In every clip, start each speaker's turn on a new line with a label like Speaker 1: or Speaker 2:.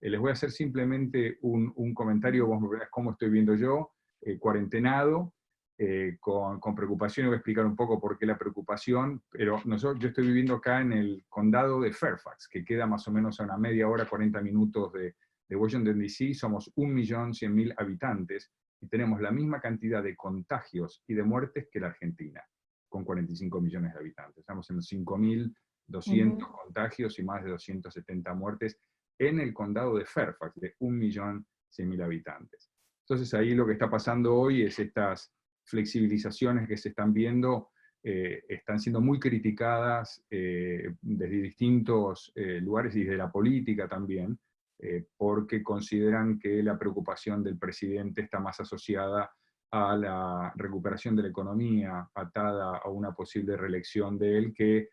Speaker 1: Les voy a hacer simplemente un comentario, vos me verás cómo estoy viendo yo, cuarentenado, con preocupación, y voy a explicar un poco por qué la preocupación, pero yo estoy viviendo acá en el condado de Fairfax, que queda más o menos a una media hora, 40 minutos de Washington, D.C., somos 1.100.000 habitantes, y tenemos la misma cantidad de contagios y de muertes que la Argentina, con 45 millones de habitantes. Estamos en 5.200 contagios y más de 270 muertes en el condado de Fairfax, de 1.100.000 habitantes. Entonces ahí lo que está pasando hoy es estas flexibilizaciones que se están viendo, están siendo muy criticadas desde distintos lugares y de la política también, porque consideran que la preocupación del presidente está más asociada a la recuperación de la economía, atada a una posible reelección de él, que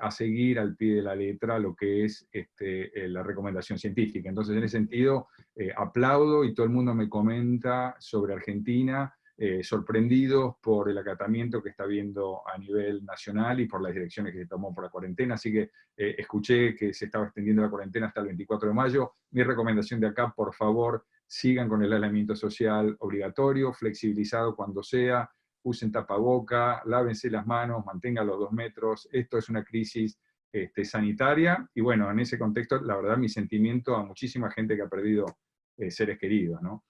Speaker 1: a seguir al pie de la letra lo que es la recomendación científica. Entonces, en ese sentido, aplaudo, y todo el mundo me comenta sobre Argentina, sorprendidos por el acatamiento que está habiendo a nivel nacional y por las direcciones que se tomó por la cuarentena. Así que escuché que se estaba extendiendo la cuarentena hasta el 24 de mayo. Mi recomendación de acá, por favor, sigan con el aislamiento social obligatorio, flexibilizado cuando sea, usen tapaboca, lávense las manos, mantengan los 2 metros. Esto es una crisis sanitaria, y bueno, en ese contexto, la verdad, mi sentimiento a muchísima gente que ha perdido seres queridos, ¿no?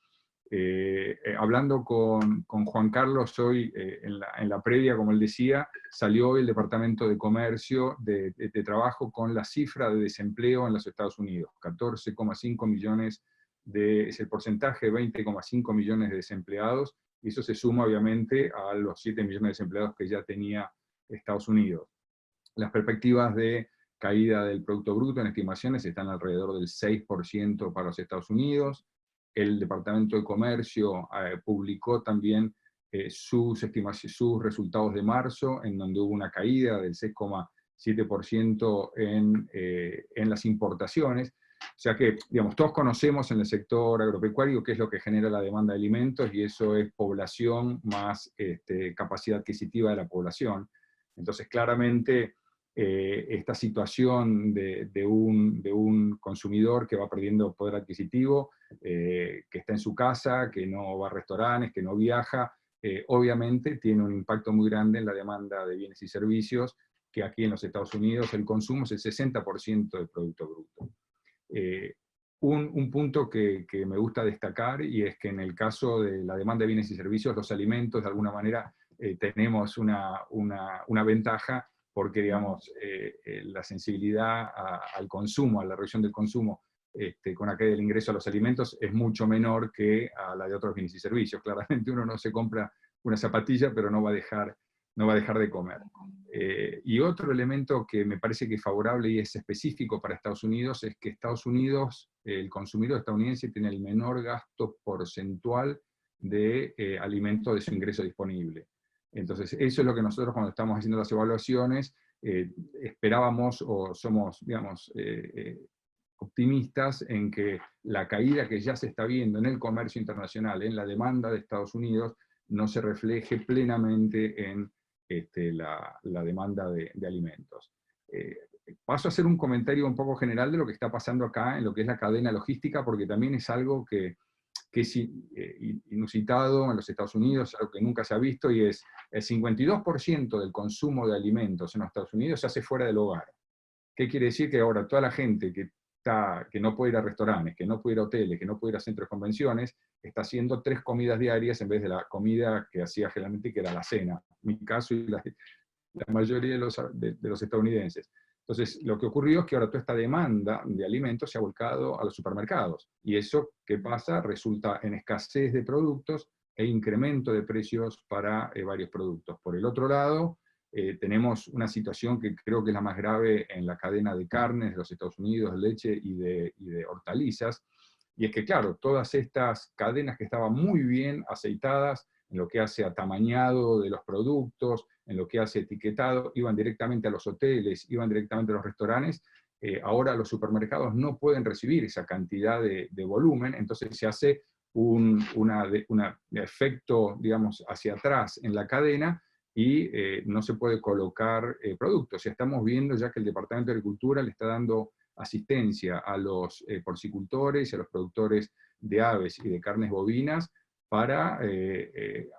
Speaker 1: Hablando con Juan Carlos hoy, en la previa, como él decía, salió el Departamento de Comercio de Trabajo con la cifra de desempleo en los Estados Unidos, 14,5 millones, es el porcentaje, 20,5 millones de desempleados, y eso se suma obviamente a los 7 millones de desempleados que ya tenía Estados Unidos. Las perspectivas de caída del Producto Bruto en estimaciones están alrededor del 6% para los Estados Unidos. El Departamento de Comercio publicó también sus resultados de marzo, en donde hubo una caída del 6,7% en las importaciones. O sea que, digamos, todos conocemos en el sector agropecuario qué es lo que genera la demanda de alimentos, y eso es población más capacidad adquisitiva de la población. Entonces, claramente, esta situación de un consumidor que va perdiendo poder adquisitivo, que está en su casa, que no va a restaurantes, que no viaja, obviamente tiene un impacto muy grande en la demanda de bienes y servicios, que aquí en los Estados Unidos el consumo es el 60% del Producto Bruto. Un punto que me gusta destacar, y es que en el caso de la demanda de bienes y servicios, los alimentos, de alguna manera, tenemos una ventaja, porque, digamos, la sensibilidad al consumo, a la reducción del consumo, con la caída del ingreso a los alimentos, es mucho menor que a la de otros bienes y servicios. Claramente uno no se compra una zapatilla, pero no va a dejar de comer. Y otro elemento que me parece que es favorable y es específico para Estados Unidos, es que Estados Unidos, el consumidor estadounidense, tiene el menor gasto porcentual de alimentos de su ingreso disponible. Entonces, eso es lo que nosotros, cuando estamos haciendo las evaluaciones, esperábamos, o somos, digamos, optimistas en que la caída que ya se está viendo en el comercio internacional, en la demanda de Estados Unidos, no se refleje plenamente en la demanda de alimentos. Paso a hacer un comentario un poco general de lo que está pasando acá en lo que es la cadena logística, porque también es algo que es inusitado en los Estados Unidos, algo que nunca se ha visto, y es el 52% del consumo de alimentos en los Estados Unidos se hace fuera del hogar. ¿Qué quiere decir? Que ahora toda la gente que no puede ir a restaurantes, que no puede ir a hoteles, que no puede ir a centros de convenciones, está haciendo 3 comidas diarias en vez de la comida que hacía generalmente, que era la cena. En mi caso y la mayoría de los estadounidenses. Entonces, lo que ocurrió es que ahora toda esta demanda de alimentos se ha volcado a los supermercados. Y eso, ¿qué pasa? Resulta en escasez de productos e incremento de precios para varios productos. Por el otro lado, tenemos una situación que creo que es la más grave en la cadena de carnes de los Estados Unidos, leche y de hortalizas, y es que, claro, todas estas cadenas que estaban muy bien aceitadas en lo que hace a tamañado de los productos, en lo que hace etiquetado, iban directamente a los hoteles, iban directamente a los restaurantes. Ahora los supermercados no pueden recibir esa cantidad de volumen, entonces se hace un efecto, digamos, hacia atrás en la cadena, y no se puede colocar productos. Estamos viendo ya que el Departamento de Agricultura le está dando asistencia a los porcicultores y a los productores de aves y de carnes bovinas para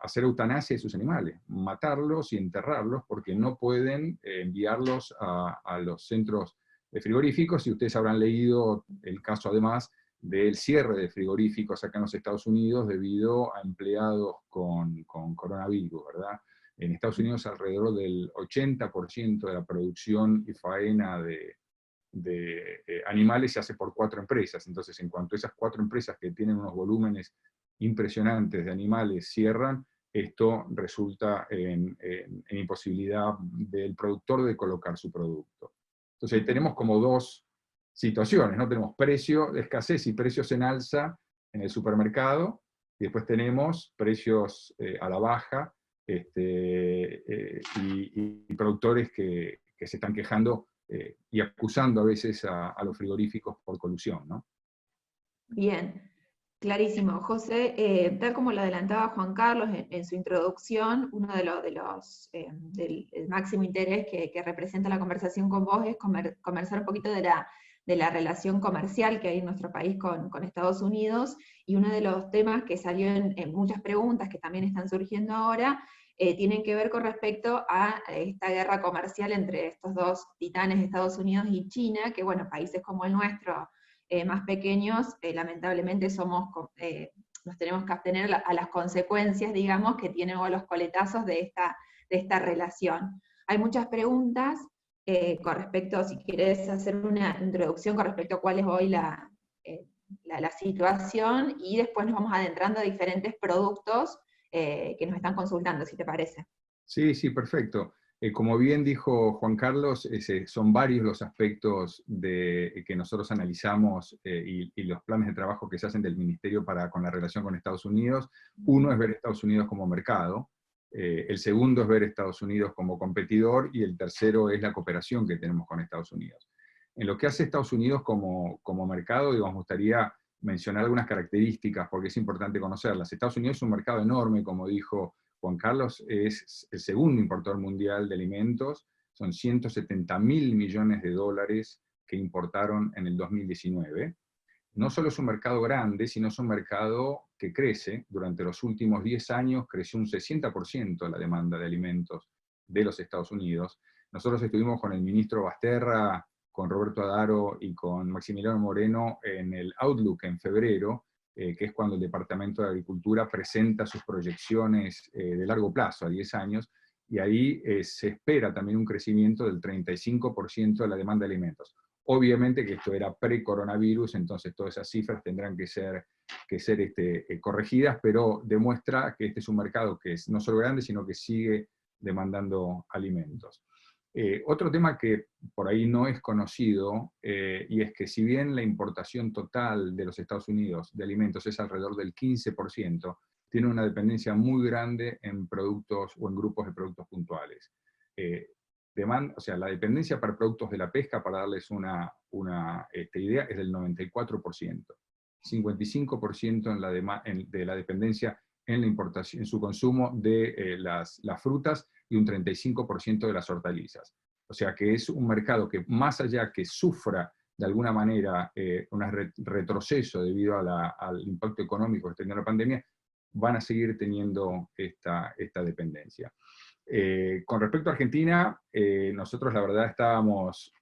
Speaker 1: hacer eutanasia de sus animales, matarlos y enterrarlos, porque no pueden enviarlos a los centros frigoríficos, y ustedes habrán leído el caso además del cierre de frigoríficos acá en los Estados Unidos debido a empleados con coronavirus, ¿verdad? En Estados Unidos alrededor del 80% de la producción y faena de animales se hace por 4 empresas. Entonces, en cuanto a esas 4 empresas que tienen unos volúmenes impresionantes de animales cierran, esto resulta en imposibilidad del productor de colocar su producto. Entonces, tenemos como 2 situaciones, ¿no? Tenemos precio de escasez y precios en alza en el supermercado, y después tenemos precios a la baja, y productores que se están quejando y acusando a veces a los frigoríficos por colusión, ¿no?
Speaker 2: Bien, clarísimo. José, tal como lo adelantaba Juan Carlos en su introducción, uno de los del el máximo interés que representa la conversación con vos es conversar un poquito de la relación comercial que hay en nuestro país con Estados Unidos, y uno de los temas que salió en muchas preguntas que también están surgiendo ahora, tienen que ver con respecto a esta guerra comercial entre estos dos titanes, Estados Unidos y China, que bueno, países como el nuestro, más pequeños, lamentablemente nos tenemos que abstener a las consecuencias, digamos, que tienen, o a los coletazos de esta relación. Hay muchas preguntas con respecto, si querés hacer una introducción con respecto a cuál es hoy la situación, y después nos vamos adentrando a diferentes productos que nos están consultando, si te parece.
Speaker 1: Sí, sí, perfecto. Como bien dijo Juan Carlos, son varios los aspectos que nosotros analizamos y los planes de trabajo que se hacen del Ministerio con la relación con Estados Unidos. Uno es ver Estados Unidos como mercado, el segundo es ver Estados Unidos como competidor, y el tercero es la cooperación que tenemos con Estados Unidos. En lo que hace Estados Unidos como mercado, digamos, me gustaría mencionar algunas características porque es importante conocerlas. Estados Unidos es un mercado enorme, como dijo Juan Carlos, es el segundo importador mundial de alimentos, son 170.000 millones de dólares que importaron en el 2019. No solo es un mercado grande, sino es un mercado que crece. Durante los últimos 10 años creció un 60% la demanda de alimentos de los Estados Unidos. Nosotros estuvimos con el ministro Basterra, con Roberto Adaro y con Maximiliano Moreno en el Outlook en febrero, que es cuando el Departamento de Agricultura presenta sus proyecciones de largo plazo, a 10 años, y ahí se espera también un crecimiento del 35% de la demanda de alimentos. Obviamente que esto era pre-coronavirus, entonces todas esas cifras tendrán que ser corregidas, pero demuestra que este es un mercado que es no solo grande, sino que sigue demandando alimentos. Otro tema que por ahí no es conocido, y es que si bien la importación total de los Estados Unidos de alimentos es alrededor del 15%, tiene una dependencia muy grande en productos o en grupos de productos puntuales. O sea, la dependencia para productos de la pesca, para darles una idea, es del 94%. 55% de la dependencia en la importación, en su consumo de las frutas, y un 35% de las hortalizas. O sea que es un mercado que, más allá que sufra de alguna manera un retroceso debido al impacto económico que está teniendo la pandemia, van a seguir teniendo esta dependencia. Con respecto a Argentina, nosotros la verdad estábamos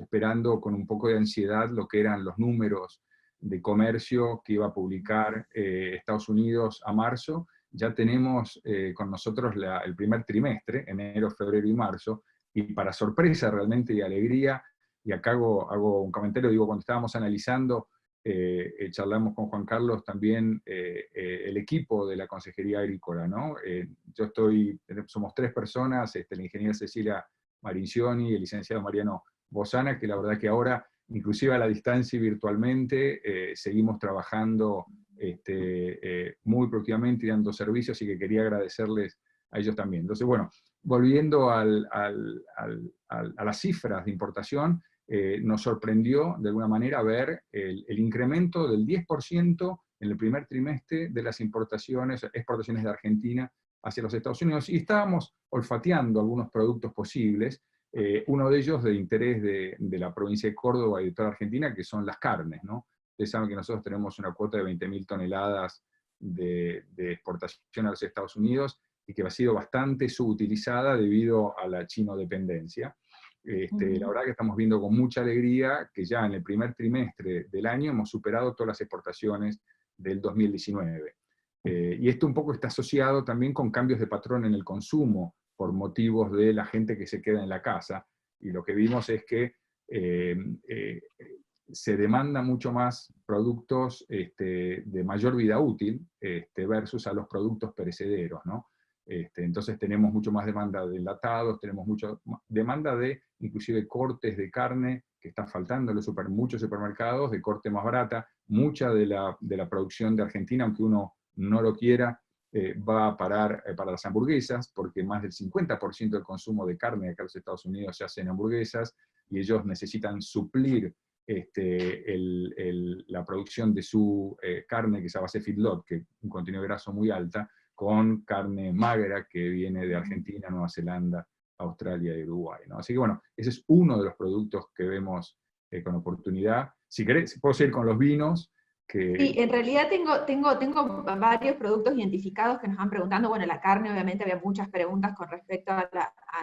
Speaker 1: esperando con un poco de ansiedad lo que eran los números de comercio que iba a publicar Estados Unidos a marzo. Ya tenemos con nosotros el primer trimestre, enero, febrero y marzo, y para sorpresa realmente y alegría, y acá hago un comentario, digo, cuando estábamos analizando, charlamos con Juan Carlos también, el equipo de la Consejería Agrícola, ¿no? Somos 3 personas, la ingeniera Cecilia Marincioni, el licenciado Mariano Bozana, que la verdad que ahora, inclusive a la distancia y virtualmente, seguimos trabajando muy productivamente y dando servicios, y que quería agradecerles a ellos también. Entonces, bueno, volviendo a las cifras de importación, nos sorprendió de alguna manera ver el incremento del 10% en el primer trimestre de las exportaciones de Argentina hacia los Estados Unidos, y estábamos olfateando algunos productos posibles, Uno de ellos de interés de la provincia de Córdoba y de toda Argentina, que son las carnes, ¿no? Ustedes saben que nosotros tenemos una cuota de 20.000 toneladas de exportación a los Estados Unidos, y que ha sido bastante subutilizada debido a la chino-dependencia. La verdad que estamos viendo con mucha alegría que ya en el primer trimestre del año hemos superado todas las exportaciones del 2019. Y esto un poco está asociado también con cambios de patrón en el consumo, por motivos de la gente que se queda en la casa, y lo que vimos es que se demanda mucho más productos de mayor vida útil versus a los productos perecederos, ¿no? Entonces tenemos mucho más demanda de enlatados, tenemos mucha demanda de inclusive cortes de carne que están faltando en los muchos supermercados, de corte más barata. Mucha de la producción de Argentina, aunque uno no lo quiera, va a parar para las hamburguesas, porque más del 50% del consumo de carne acá en los Estados Unidos se hace en hamburguesas, y ellos necesitan suplir la producción de su carne, que es a base de feedlot, que es un contenido graso muy alta, con carne magra que viene de Argentina, Nueva Zelanda, Australia y Uruguay, ¿no? Así que bueno, ese es uno de los productos que vemos con oportunidad. Si querés, puedo seguir con los vinos.
Speaker 2: Sí, en realidad tengo varios productos identificados que nos han preguntando. Bueno, la carne, obviamente había muchas preguntas con respecto a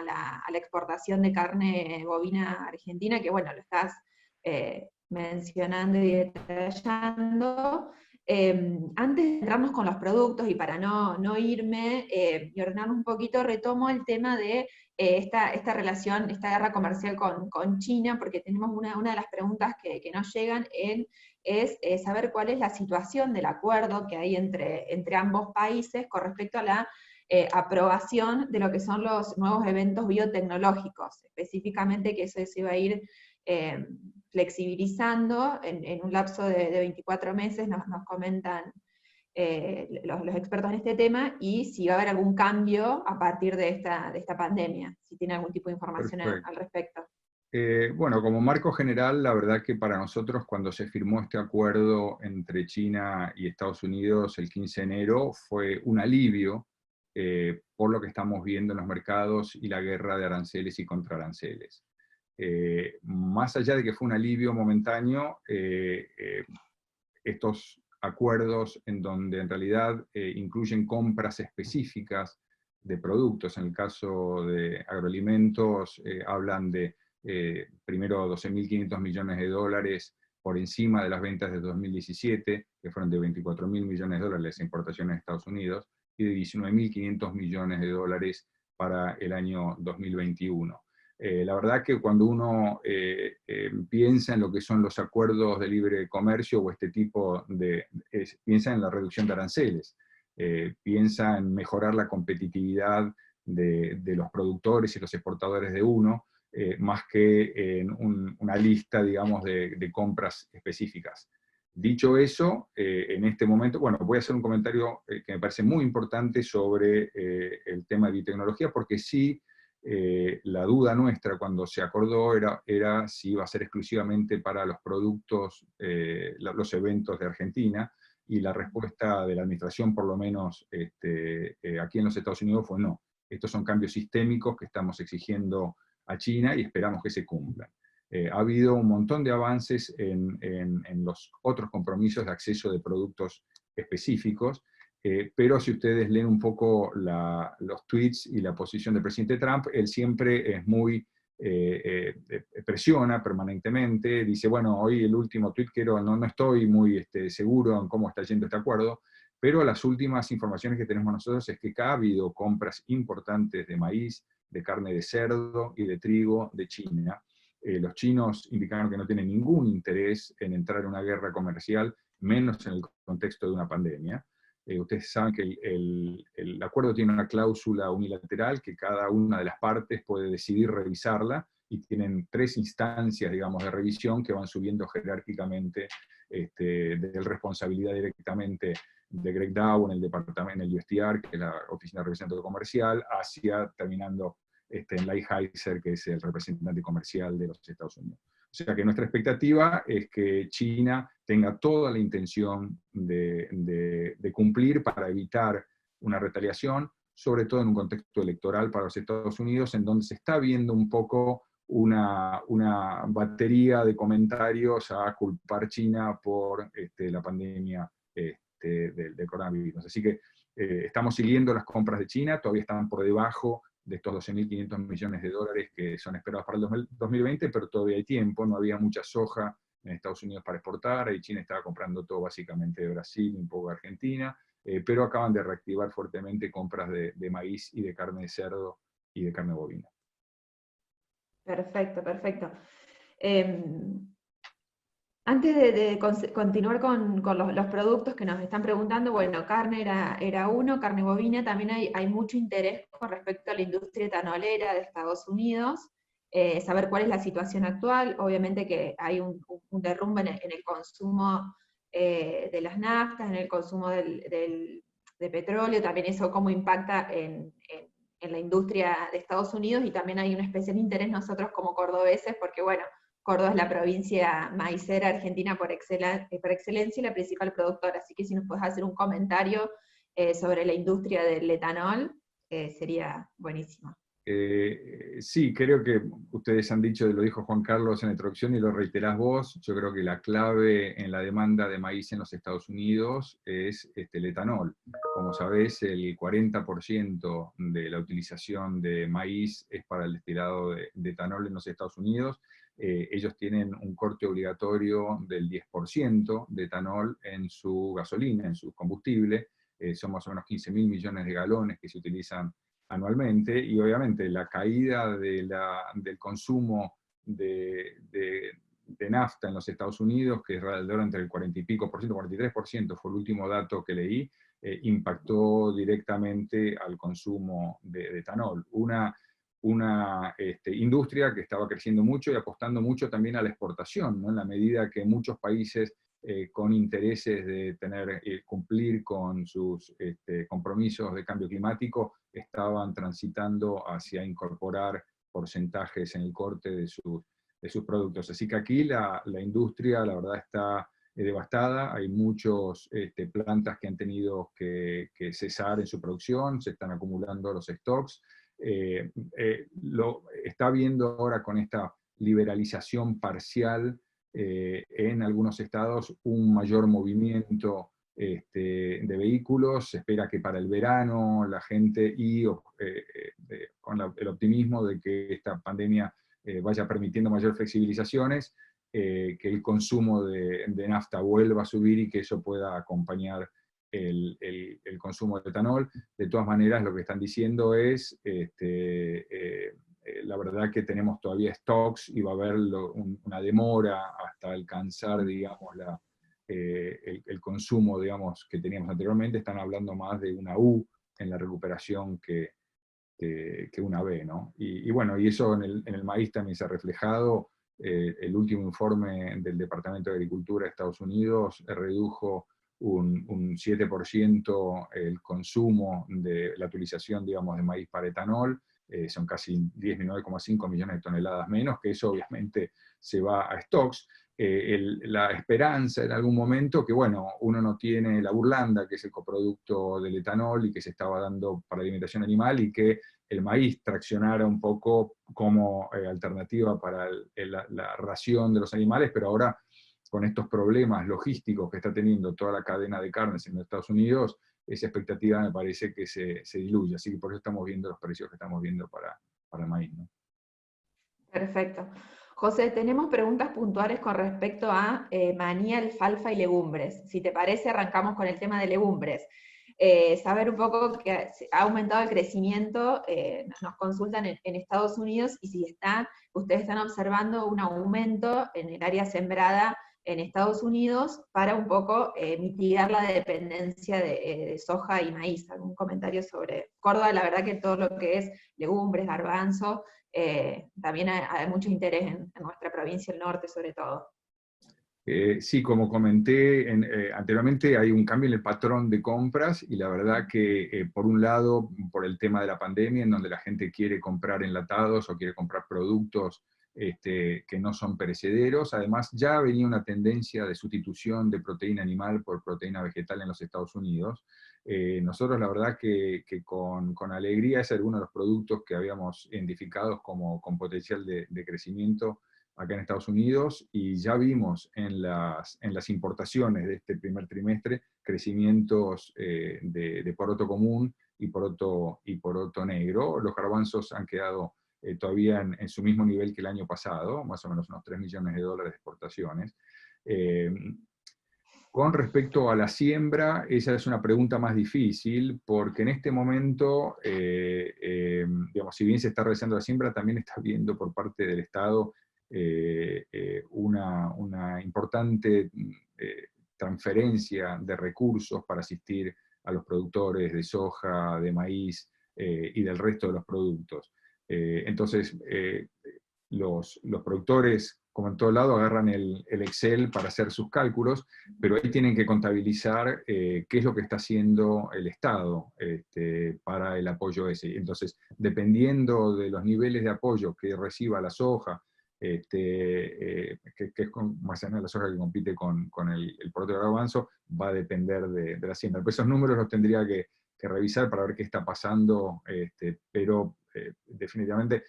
Speaker 2: la exportación de carne bovina argentina, que bueno, lo estás mencionando y detallando. Antes de entrarnos con los productos, y para no irme y ordenarnos un poquito, retomo el tema de esta relación, esta guerra comercial con China, porque tenemos una de las preguntas que nos llegan es saber cuál es la situación del acuerdo que hay entre ambos países con respecto a la aprobación de lo que son los nuevos eventos biotecnológicos, específicamente que eso se iba a ir flexibilizando en un lapso de 24 meses, nos comentan los expertos en este tema, y si va a haber algún cambio a partir de esta pandemia, si tiene algún tipo de información al respecto.
Speaker 1: Bueno, como marco general, la verdad que para nosotros, cuando se firmó este acuerdo entre China y Estados Unidos el 15 de enero, fue un alivio por lo que estamos viendo en los mercados y la guerra de aranceles y contraaranceles. Más allá de que fue un alivio momentáneo, estos acuerdos en donde en realidad incluyen compras específicas de productos, en el caso de agroalimentos, hablan de primero 12.500 millones de dólares por encima de las ventas de 2017, que fueron de 24.000 millones de dólares las importaciones de Estados Unidos, y de 19.500 millones de dólares para el año 2021. La verdad que cuando uno piensa en lo que son los acuerdos de libre comercio o este tipo piensa en la reducción de aranceles, piensa en mejorar la competitividad de los productores y los exportadores de uno, más que en una lista, digamos, de compras específicas. Dicho eso, en este momento, bueno, voy a hacer un comentario que me parece muy importante sobre el tema de biotecnología, porque sí, la duda nuestra cuando se acordó era si iba a ser exclusivamente para los productos, los eventos de Argentina, y la respuesta de la administración, por lo menos aquí en los Estados Unidos, fue no. Estos son cambios sistémicos que estamos exigiendo a China y esperamos que se cumplan. Ha habido un montón de avances en los otros compromisos de acceso de productos específicos, pero si ustedes leen un poco los tweets y la posición del presidente Trump, él siempre es muy, presiona permanentemente, dice, bueno, hoy el último tweet no estoy muy seguro en cómo está yendo este acuerdo, pero las últimas informaciones que tenemos nosotros es que ha habido compras importantes de maíz, de carne de cerdo y de trigo de China. Los chinos indicaron que no tienen ningún interés en entrar en una guerra comercial, menos en el contexto de una pandemia. Ustedes saben que el acuerdo tiene una cláusula unilateral que cada una de las partes puede decidir revisarla, y tienen 3 instancias, digamos, de revisión que van subiendo jerárquicamente de responsabilidad directamente de Greg Dow en el departamento, en el USTR, que es la Oficina de Representante Comercial, hacia terminando en Lighthizer, que es el representante comercial de los Estados Unidos. O sea que nuestra expectativa es que China tenga toda la intención de cumplir para evitar una retaliación. sobre todo en un contexto electoral para los Estados Unidos, en donde se está viendo un poco una batería de comentarios a culpar China por la pandemia del coronavirus. Así que estamos siguiendo las compras de China, todavía están por debajo de estos 12.500 millones de dólares que son esperados para el 2020, pero todavía hay tiempo, no había mucha soja en Estados Unidos para exportar, y China estaba comprando todo básicamente de Brasil, un poco de Argentina, pero acaban de reactivar fuertemente compras de maíz y de carne de cerdo y de carne bovina.
Speaker 2: Perfecto, perfecto. Antes de continuar con los productos que nos están preguntando, bueno, carne era uno, carne bovina, también hay mucho interés con respecto a la industria etanolera de Estados Unidos, saber cuál es la situación actual. Obviamente que hay un derrumbe en el consumo de las naftas, en el consumo de petróleo, también eso cómo impacta en la industria de Estados Unidos, y también hay un especial interés nosotros como cordobeses, porque bueno, Córdoba es la provincia maicera argentina por excelencia y la principal productora, así que si nos puedes hacer un comentario sobre la industria del etanol, sería buenísimo.
Speaker 1: Sí, creo que ustedes han dicho, lo dijo Juan Carlos en la introducción y lo reiterás vos, yo creo que la clave en la demanda de maíz en los Estados Unidos es el etanol. Como sabés, el 40% de la utilización de maíz es para el destilado de etanol en los Estados Unidos. Ellos tienen un corte obligatorio del 10% de etanol en su gasolina, en su combustible. Son más o menos 15.000 millones de galones que se utilizan anualmente, y obviamente la caída del consumo de nafta en los Estados Unidos, que es alrededor entre el 40 y pico por ciento, 43% fue el último dato que leí, impactó directamente al consumo de etanol. Una industria que estaba creciendo mucho y apostando mucho también a la exportación, ¿no? En la medida que muchos países con intereses de cumplir con sus compromisos de cambio climático, estaban transitando hacia incorporar porcentajes en el corte de sus productos. Así que aquí la industria, la verdad, está devastada. Hay muchas plantas que han tenido que cesar en su producción, se están acumulando los stocks. Lo está viendo ahora con esta liberalización parcial en algunos estados un mayor movimiento de vehículos. Se espera que para el verano la gente, con el optimismo de que esta pandemia vaya permitiendo mayores flexibilizaciones, que el consumo de nafta vuelva a subir y que eso pueda acompañar el consumo de etanol. De todas maneras, lo que están diciendo es la verdad que tenemos todavía stocks y va a haber una demora hasta alcanzar, digamos, el consumo, digamos, que teníamos anteriormente. Están hablando más de una U en la recuperación que una B, ¿no? Y bueno, y eso en el maíz también se ha reflejado. El último informe del Departamento de Agricultura de Estados Unidos redujo un 7% el consumo de la utilización, digamos, de maíz para etanol. Son casi 19,5 millones de toneladas menos, que eso obviamente se va a stocks. La esperanza en algún momento que, bueno, uno no tiene la burlanda, que es el coproducto del etanol y que se estaba dando para alimentación animal, y que el maíz traccionara un poco como alternativa para la ración de los animales, pero ahora con estos problemas logísticos que está teniendo toda la cadena de carnes en los Estados Unidos, esa expectativa me parece que se diluye, así que por eso estamos viendo los precios que estamos viendo para el maíz, ¿no?
Speaker 2: Perfecto. José, tenemos preguntas puntuales con respecto a maní, alfalfa y legumbres. Si te parece, arrancamos con el tema de legumbres. Saber un poco que ha aumentado el crecimiento, nos consultan en Estados Unidos, y si ustedes están observando un aumento en el área sembrada en Estados Unidos para un poco mitigar la dependencia de soja y maíz. ¿Algún comentario sobre Córdoba? La verdad que todo lo que es legumbres, garbanzo, también hay mucho interés en nuestra provincia del norte sobre todo.
Speaker 1: Sí, como comenté anteriormente, hay un cambio en el patrón de compras, y la verdad que por un lado, por el tema de la pandemia, en donde la gente quiere comprar enlatados o quiere comprar productos que no son perecederos. Además, ya venía una tendencia de sustitución de proteína animal por proteína vegetal en los Estados Unidos. Nosotros la verdad que con alegría es alguno de los productos que habíamos identificado como con potencial de crecimiento acá en Estados Unidos, y ya vimos en las importaciones de este primer trimestre crecimientos de poroto común y poroto negro. Los garbanzos han quedado todavía en su mismo nivel que el año pasado, más o menos unos $3 millones de exportaciones. Con respecto a la siembra, esa es una pregunta más difícil, porque en este momento, digamos, si bien se está realizando la siembra, también está habiendo por parte del Estado una importante transferencia de recursos para asistir a los productores de soja, de maíz y del resto de los productos. Entonces, los productores, como en todo lado, agarran el Excel para hacer sus cálculos, pero ahí tienen que contabilizar qué es lo que está haciendo el Estado para el apoyo ese. Entonces, dependiendo de los niveles de apoyo que reciba la soja, que es más o menos la soja que compite con el poroto de garbanzo, va a depender de la siembra. Pero esos números los tendría que revisar para ver qué está pasando, pero definitivamente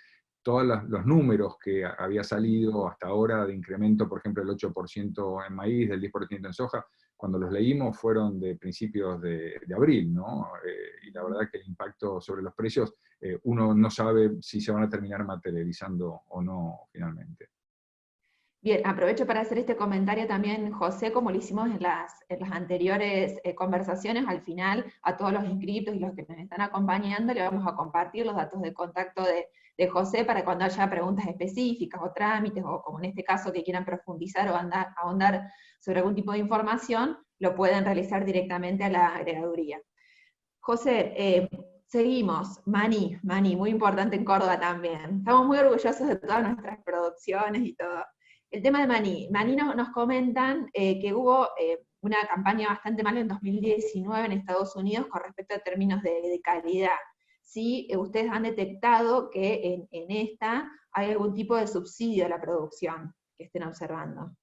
Speaker 1: todos los números que había salido hasta ahora de incremento, por ejemplo, el 8% en maíz, del 10% en soja, cuando los leímos fueron de principios de abril, ¿no? Y la verdad que el impacto sobre los precios, uno no sabe si se van a terminar materializando o no finalmente.
Speaker 2: Bien, aprovecho para hacer este comentario también, José, como lo hicimos en las anteriores conversaciones. Al final, a todos los inscritos y los que nos están acompañando, le vamos a compartir los datos de contacto de José para cuando haya preguntas específicas o trámites, o como en este caso que quieran profundizar o ahondar sobre algún tipo de información, lo pueden realizar directamente a la agregaduría. José, seguimos. Maní, muy importante en Córdoba también. Estamos muy orgullosos de todas nuestras producciones y todo. El tema de Maní nos comentan que hubo una campaña bastante mala en 2019 en Estados Unidos con respecto a términos de calidad. Sí, ustedes han detectado que en esta hay algún tipo de subsidio a la producción que estén observando.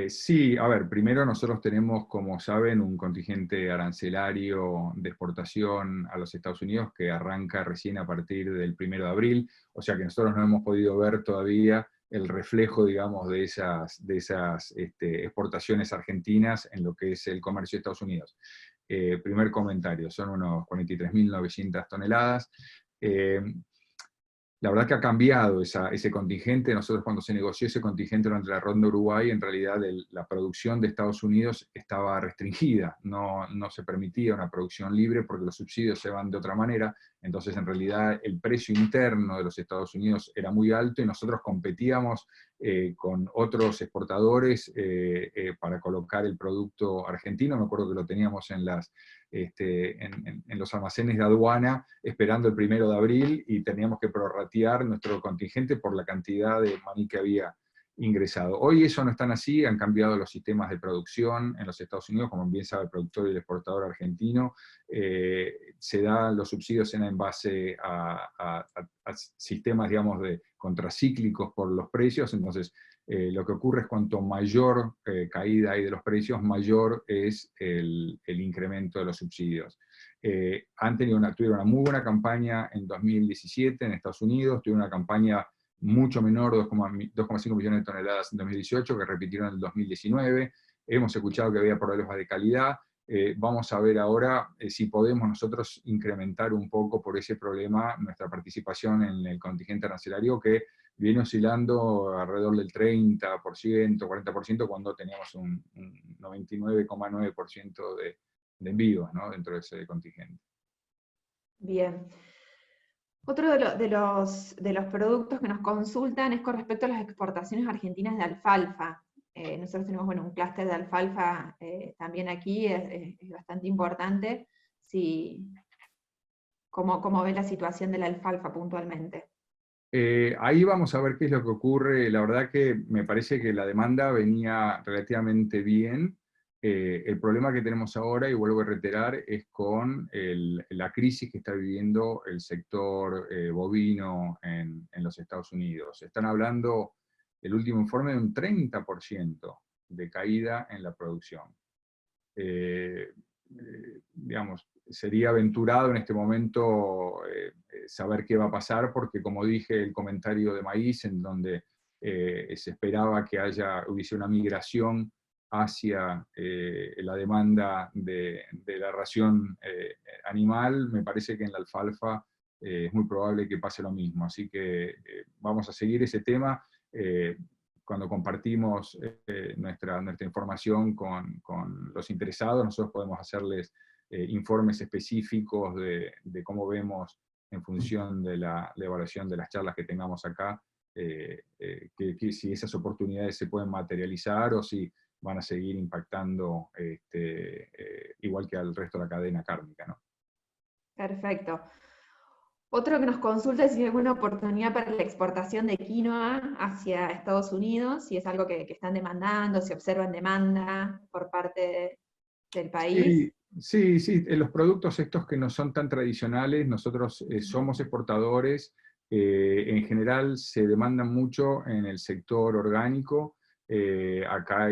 Speaker 1: Sí, a ver, primero nosotros tenemos, como saben, un contingente arancelario de exportación a los Estados Unidos que arranca recién a partir del 1 de abril, o sea que nosotros no hemos podido ver todavía el reflejo, digamos, de esas exportaciones argentinas en lo que es el comercio de Estados Unidos. Primer comentario, son unos 43.900 toneladas. La verdad que ha cambiado ese contingente. Nosotros cuando se negoció ese contingente durante la ronda Uruguay, en realidad la producción de Estados Unidos estaba restringida, no se permitía una producción libre porque los subsidios se van de otra manera. Entonces en realidad el precio interno de los Estados Unidos era muy alto y nosotros competíamos con otros exportadores para colocar el producto argentino. Me acuerdo que lo teníamos en los almacenes de aduana esperando el 1 de abril y teníamos que prorratear nuestro contingente por la cantidad de maní que había ingresado. Hoy eso no es tan así, han cambiado los sistemas de producción en los Estados Unidos, como bien sabe el productor y el exportador argentino, los subsidios en base a sistemas, digamos, de contracíclicos por los precios. Entonces lo que ocurre es cuanto mayor caída hay de los precios, mayor es el incremento de los subsidios. Tuvieron una muy buena campaña en 2017 en Estados Unidos, tuvieron una campaña mucho menor, 2,5 millones de toneladas en 2018, que repitieron en el 2019. Hemos escuchado que había problemas de calidad. Vamos a ver ahora si podemos nosotros incrementar un poco por ese problema nuestra participación en el contingente arancelario, que viene oscilando alrededor del 30%, 40%, cuando teníamos un 99,9% de envíos, ¿no?, dentro de ese contingente.
Speaker 2: Bien. Otro de los productos que nos consultan es con respecto a las exportaciones argentinas de alfalfa. Nosotros tenemos un clúster de alfalfa también aquí, es bastante importante. ¿Cómo ves la situación de la alfalfa puntualmente?
Speaker 1: Ahí vamos a ver qué es lo que ocurre. La verdad que me parece que la demanda venía relativamente bien. El problema que tenemos ahora, y vuelvo a reiterar, es con la crisis que está viviendo el sector bovino en los Estados Unidos. Están hablando, el último informe, de un 30% de caída en la producción. digamos, sería aventurado en este momento saber qué va a pasar, porque como dije, el comentario de Maíz, en donde se esperaba que hubiese una migración hacia la demanda de la ración animal, me parece que en la alfalfa es muy probable que pase lo mismo. Así que vamos a seguir ese tema. Cuando compartimos nuestra información con los interesados, nosotros podemos hacerles informes específicos de cómo vemos en función de la evaluación de las charlas que tengamos acá, que si esas oportunidades se pueden materializar o si van a seguir impactando igual que al resto de la cadena cárnica, ¿no?
Speaker 2: Perfecto. Otro que nos consulta es si hay alguna oportunidad para la exportación de quinoa hacia Estados Unidos, si es algo que están demandando, si observan demanda por parte del país.
Speaker 1: Sí, sí, los productos estos que no son tan tradicionales, nosotros somos exportadores, en general se demandan mucho en el sector orgánico. Acá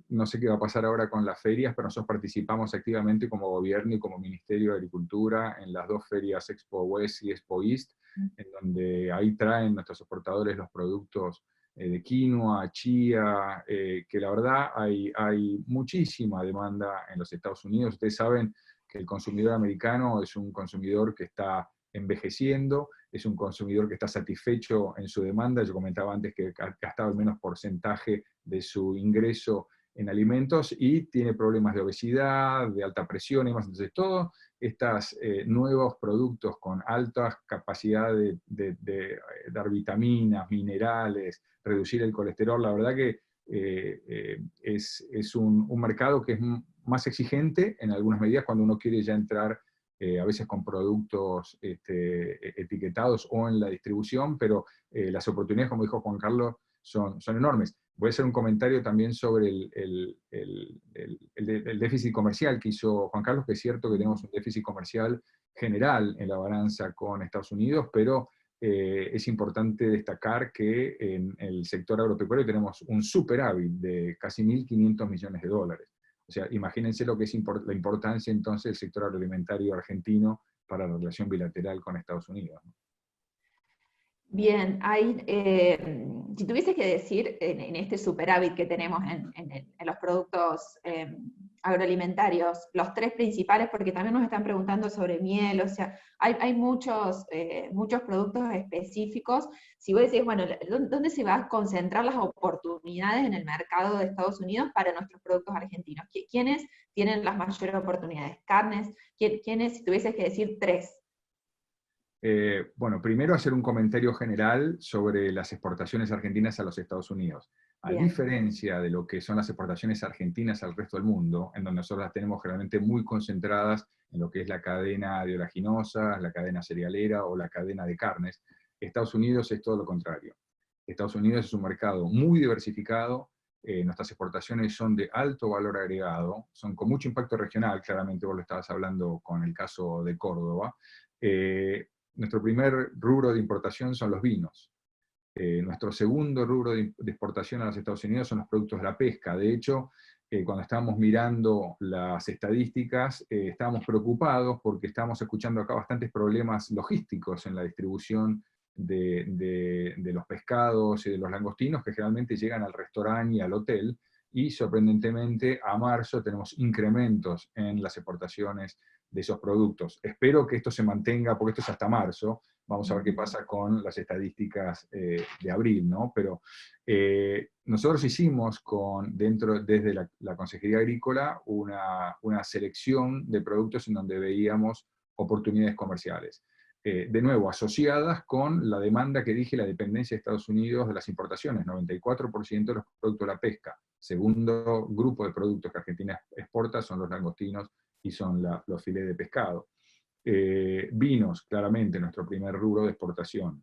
Speaker 1: no sé qué va a pasar ahora con las ferias, pero nosotros participamos activamente como gobierno y como Ministerio de Agricultura en las dos ferias Expo West y Expo East, en donde ahí traen nuestros exportadores los productos de quinoa, chía, que la verdad hay muchísima demanda en los Estados Unidos. Ustedes saben que el consumidor americano es un consumidor que está envejeciendo, es un consumidor que está satisfecho en su demanda. Yo comentaba antes que gastaba el menos porcentaje de su ingreso en alimentos y tiene problemas de obesidad, de alta presión y demás. Entonces, todos estos nuevos productos con alta capacidad de dar vitaminas, minerales, reducir el colesterol, la verdad que es un mercado que es más exigente en algunas medidas cuando uno quiere ya entrar a veces con productos etiquetados o en la distribución, pero las oportunidades, como dijo Juan Carlos, son enormes. Voy a hacer un comentario también sobre el déficit comercial que hizo Juan Carlos, que es cierto que tenemos un déficit comercial general en la balanza con Estados Unidos, pero es importante destacar que en el sector agropecuario tenemos un superávit de casi 1.500 millones de dólares. O sea, imagínense lo que es la importancia entonces del sector agroalimentario argentino para la relación bilateral con Estados Unidos, ¿no?
Speaker 2: Bien, si tuvieses que decir en este superávit que tenemos en los productos agroalimentarios, los tres principales, porque también nos están preguntando sobre miel, o sea, hay muchos productos específicos. Si vos decís, bueno, ¿dónde se van a concentrar las oportunidades en el mercado de Estados Unidos para nuestros productos argentinos? ¿Quiénes tienen las mayores oportunidades? ¿Carnes? ¿Quiénes, si tuvieses que decir tres?
Speaker 1: Bueno, primero hacer un comentario general sobre las exportaciones argentinas a los Estados Unidos. A
Speaker 2: Bien.
Speaker 1: diferencia de lo que son las exportaciones argentinas al resto del mundo, en donde nosotros las tenemos generalmente muy concentradas en lo que es la cadena de oleaginosas, la cadena cerealera o la cadena de carnes, Estados Unidos es todo lo contrario. Estados Unidos es un mercado muy diversificado, nuestras exportaciones son de alto valor agregado, son con mucho impacto regional, claramente vos lo estabas hablando con el caso de Córdoba. Nuestro primer rubro de importación son los vinos. Nuestro segundo rubro de exportación a los Estados Unidos son los productos de la pesca. De hecho, cuando estábamos mirando las estadísticas, estábamos preocupados porque estábamos escuchando acá bastantes problemas logísticos en la distribución de los pescados y de los langostinos que generalmente llegan al restaurante y al hotel, y sorprendentemente a marzo tenemos incrementos en las exportaciones de esos productos. Espero que esto se mantenga, porque esto es hasta marzo, vamos a ver qué pasa con las estadísticas de abril, ¿no? Pero nosotros hicimos desde la Consejería Agrícola una selección de productos en donde veíamos oportunidades comerciales. De nuevo, asociadas con la demanda que dije, la dependencia de Estados Unidos de las importaciones, 94% de los productos de la pesca. Segundo grupo de productos que Argentina exporta son los langostinos y son los filetes de pescado. Vinos, claramente, nuestro primer rubro de exportación.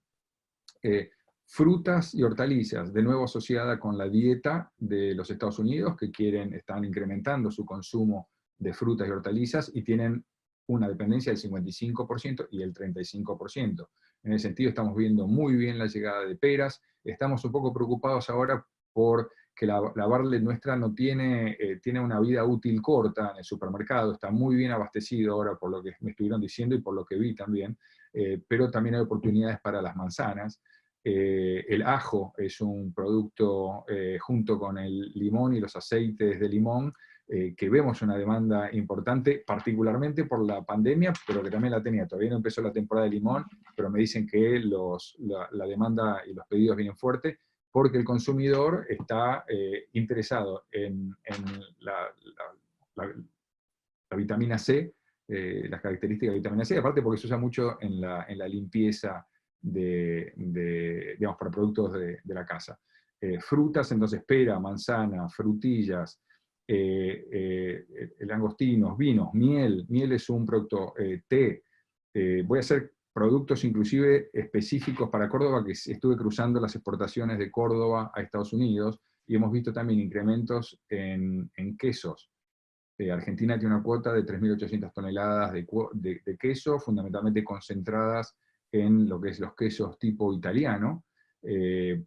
Speaker 1: Frutas y hortalizas, de nuevo asociada con la dieta de los Estados Unidos, que están incrementando su consumo de frutas y hortalizas y tienen una dependencia del 55% y el 35%. En ese sentido estamos viendo muy bien la llegada de peras. Estamos un poco preocupados ahora por que la Barlet nuestra no tiene, tiene una vida útil corta en el supermercado, está muy bien abastecido ahora por lo que me estuvieron diciendo y por lo que vi también, pero también hay oportunidades para las manzanas. El ajo es un producto, junto con el limón y los aceites de limón, que vemos una demanda importante, particularmente por la pandemia, pero que también la tenía. Todavía no empezó la temporada de limón, pero me dicen que la demanda y los pedidos vienen fuertes, porque el consumidor está interesado en la, la vitamina C, las características de vitamina C, aparte porque se usa mucho en la limpieza digamos, para productos de la casa. Frutas, entonces pera, manzana, frutillas, langostinos, vinos, miel. Miel es un producto, té. Voy a hacer productos inclusive específicos para Córdoba, que estuve cruzando las exportaciones de Córdoba a Estados Unidos, y hemos visto también incrementos en quesos. Argentina tiene una cuota de 3.800 toneladas de queso, fundamentalmente concentradas en lo que es los quesos tipo italiano,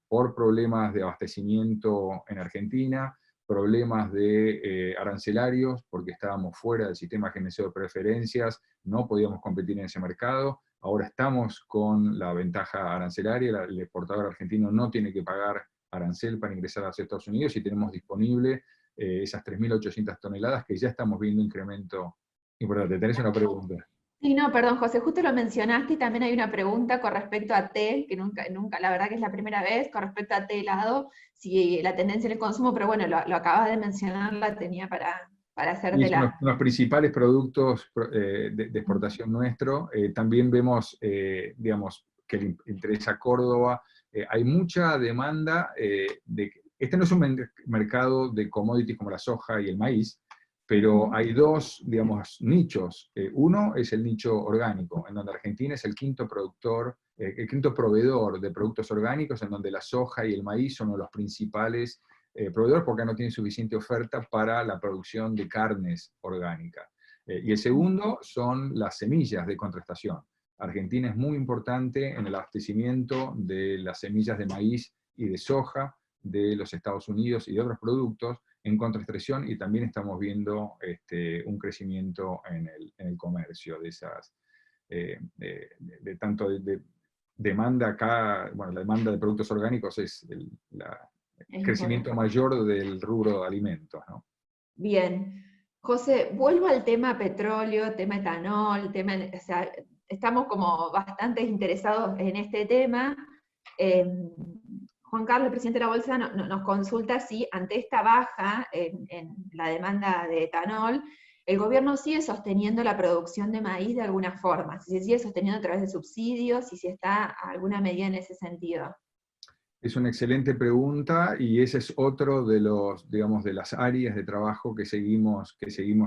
Speaker 1: por problemas de abastecimiento en Argentina, problemas de arancelarios, porque estábamos fuera del sistema GNC de preferencias, no podíamos competir en ese mercado. Ahora estamos con la ventaja arancelaria, el exportador argentino no tiene que pagar arancel para ingresar a los Estados Unidos, y tenemos disponible esas 3.800 toneladas que ya estamos viendo incremento importante. ¿Tenés una pregunta?
Speaker 2: Sí, no, perdón, José, justo lo mencionaste y también hay una pregunta con respecto a té, que nunca, la verdad que es la primera vez, con respecto a té helado, si la tendencia en el consumo, pero bueno, lo acabas de mencionar, la tenía para
Speaker 1: Y es uno
Speaker 2: hacértela.
Speaker 1: de los principales productos de exportación nuestro. También vemos, digamos, que le interesa a Córdoba. Hay mucha demanda. Este no es un mercado de commodities como la soja y el maíz, pero hay dos, digamos, nichos. Uno es el nicho orgánico, en donde Argentina es el quinto proveedor de productos orgánicos, en donde la soja y el maíz son uno de los principales proveedores, porque no tienen suficiente oferta para la producción de carnes orgánicas. Y el segundo son las semillas de contrastación. Argentina es muy importante en el abastecimiento de las semillas de maíz y de soja de los Estados Unidos y de otros productos en contraextracción, y también estamos viendo un crecimiento en el comercio de esas, tanto de demanda acá. Bueno, la demanda de productos orgánicos es el
Speaker 2: Es
Speaker 1: crecimiento
Speaker 2: importante.
Speaker 1: mayor del rubro de alimentos, ¿no?
Speaker 2: Bien. José, vuelvo al tema petróleo, tema etanol, o sea, estamos como bastante interesados en este tema. Eh, Juan Carlos, el presidente de la Bolsa, nos consulta si ante esta baja en la demanda de etanol, el gobierno sigue sosteniendo la producción de maíz de alguna forma, si se sigue sosteniendo a través de subsidios, y si está alguna medida en ese sentido.
Speaker 1: Es una excelente pregunta, y ese es otro de los, digamos, de las áreas de trabajo que seguimos